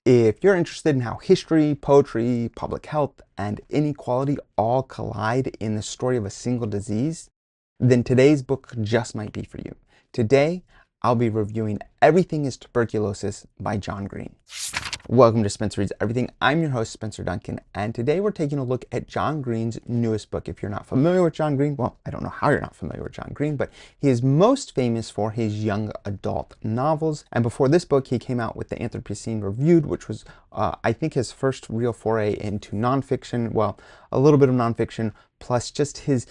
If you're interested in how history, poetry, public health, and inequality all collide in the story of a single disease, then today's book just might be for you. Today, I'll be reviewing Everything Is Tuberculosis by John Green. Welcome to Spencer Reads Everything. I'm your host, Spencer Duncan, and today we're taking a look at John Green's newest book. If you're not familiar with John Green, well, I don't know how you're not familiar with John Green, but he is most famous for his young adult novels. And before this book, he came out with The Anthropocene Reviewed, which was, I think, his first real foray into nonfiction. Well, a little bit of nonfiction, plus just his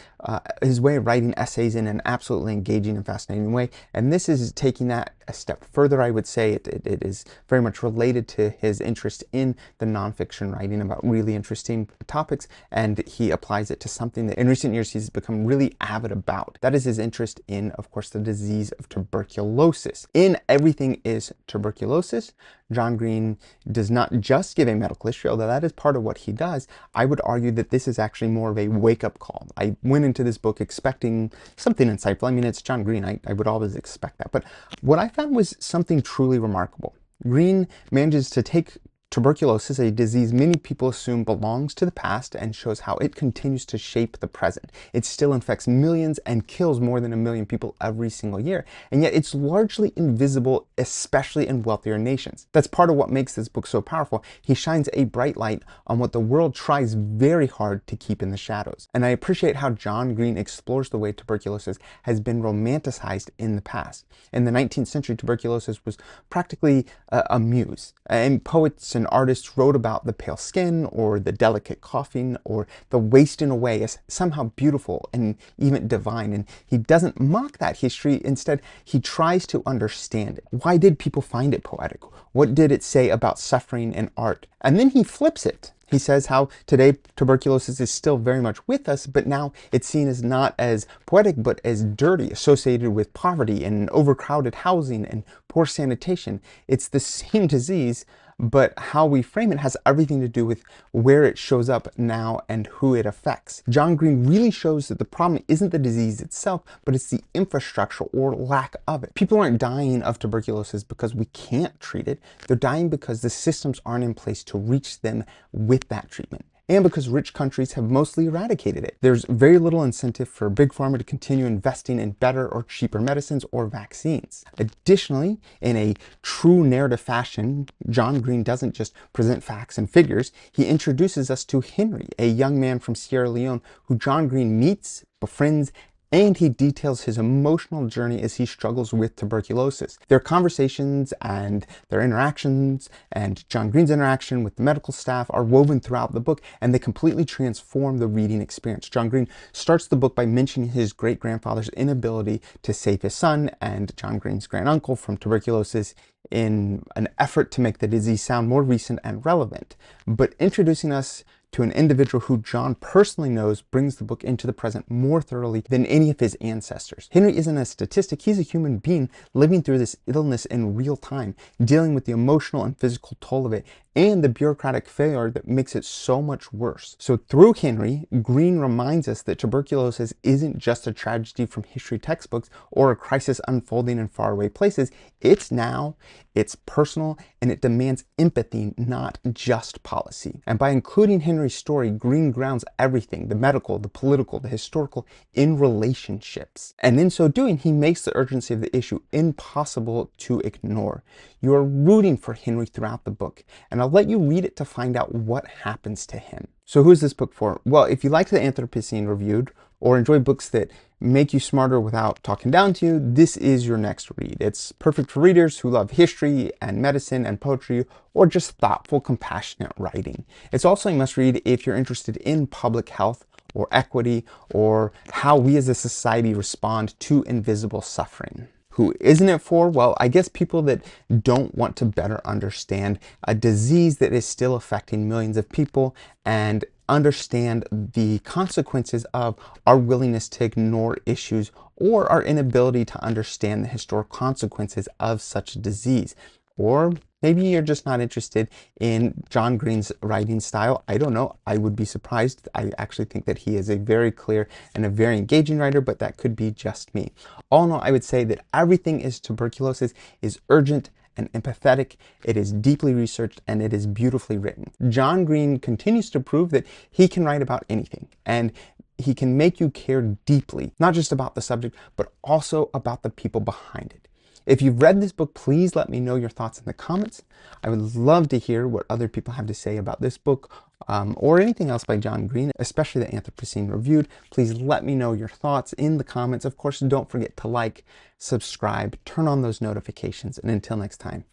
way of writing essays in an absolutely engaging and fascinating way. And this is taking that a step further. I would say it is very much related to his interest in the nonfiction writing about really interesting topics, and he applies it to something that in recent years he's become really avid about. That is his interest in, of course, the disease of tuberculosis. In Everything Is Tuberculosis, John Green does not just give a medical history, although that is part of what he does. I would argue that this is actually more of a wake-up call. I went into this book expecting something insightful. I mean, it's John Green. I would always expect that. But what I found was something truly remarkable. Green manages to take tuberculosis, a disease many people assume belongs to the past, and shows how it continues to shape the present. It still infects millions and kills more than 1 million people every single year, and yet it's largely invisible, especially in wealthier nations. That's part of what makes this book so powerful. He shines a bright light on what the world tries very hard to keep in the shadows. And I appreciate how John Green explores the way tuberculosis has been romanticized in the past. In the 19th century, tuberculosis was practically a muse, and poets and artists wrote about the pale skin or the delicate coughing or the wasting away as somehow beautiful and even divine. And he doesn't mock that history. Instead, he tries to understand it. Why did people find it poetic? What did it say about suffering and art? And then he flips it. He says how today tuberculosis is still very much with us, but now it's seen as not as poetic, but as dirty, associated with poverty and overcrowded housing and poor sanitation. It's the same disease, but how we frame it has everything to do with where it shows up now and who it affects. John Green really shows that the problem isn't the disease itself, but it's the infrastructure or lack of it. People aren't dying of tuberculosis because we can't treat it. They're dying because the systems aren't in place to reach them with that treatment, and because rich countries have mostly eradicated it. There's very little incentive for Big Pharma to continue investing in better or cheaper medicines or vaccines. Additionally, in a true narrative fashion, John Green doesn't just present facts and figures. He introduces us to Henry, a young man from Sierra Leone who John Green meets, befriends, and he details his emotional journey as he struggles with tuberculosis. Their conversations and their interactions and John Green's interaction with the medical staff are woven throughout the book, and they completely transform the reading experience. John Green starts the book by mentioning his great-grandfather's inability to save his son and John Green's grand-uncle from tuberculosis in an effort to make the disease sound more recent and relevant. But introducing us to an individual who John personally knows brings the book into the present more thoroughly than any of his ancestors. Henry isn't a statistic, he's a human being living through this illness in real time, dealing with the emotional and physical toll of it, and the bureaucratic failure that makes it so much worse. So through Henry, Green reminds us that tuberculosis isn't just a tragedy from history textbooks or a crisis unfolding in faraway places. It's now, it's personal, and it demands empathy, not just policy. And by including Henry's story, Green grounds everything, the medical, the political, the historical, in relationships. And in so doing, he makes the urgency of the issue impossible to ignore. You are rooting for Henry throughout the book, and I'll let you read it to find out what happens to him. So who's this book for? Well, if you like The Anthropocene Reviewed or enjoy books that make you smarter without talking down to you, this is your next read. It's perfect for readers who love history and medicine and poetry, or just thoughtful, compassionate writing. It's also a must-read if you're interested in public health or equity, or how we as a society respond to invisible suffering. Who isn't it for? Well, I guess people that don't want to better understand a disease that is still affecting millions of people and understand the consequences of our willingness to ignore issues or our inability to understand the historical consequences of such a disease. Or maybe you're just not interested in John Green's writing style. I don't know. I would be surprised. I actually think that he is a very clear and a very engaging writer, but that could be just me. All in all, I would say that Everything Is Tuberculosis is urgent, and empathetic, it is deeply researched, and it is beautifully written. John Green continues to prove that he can write about anything, and he can make you care deeply, not just about the subject, but also about the people behind it. If you've read this book, please let me know your thoughts in the comments. I would love to hear what other people have to say about this book or anything else by John Green, especially the Anthropocene Reviewed. Please let me know your thoughts in the comments. Of course, don't forget to like, subscribe, turn on those notifications, and until next time,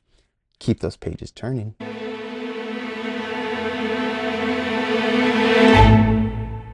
keep those pages turning.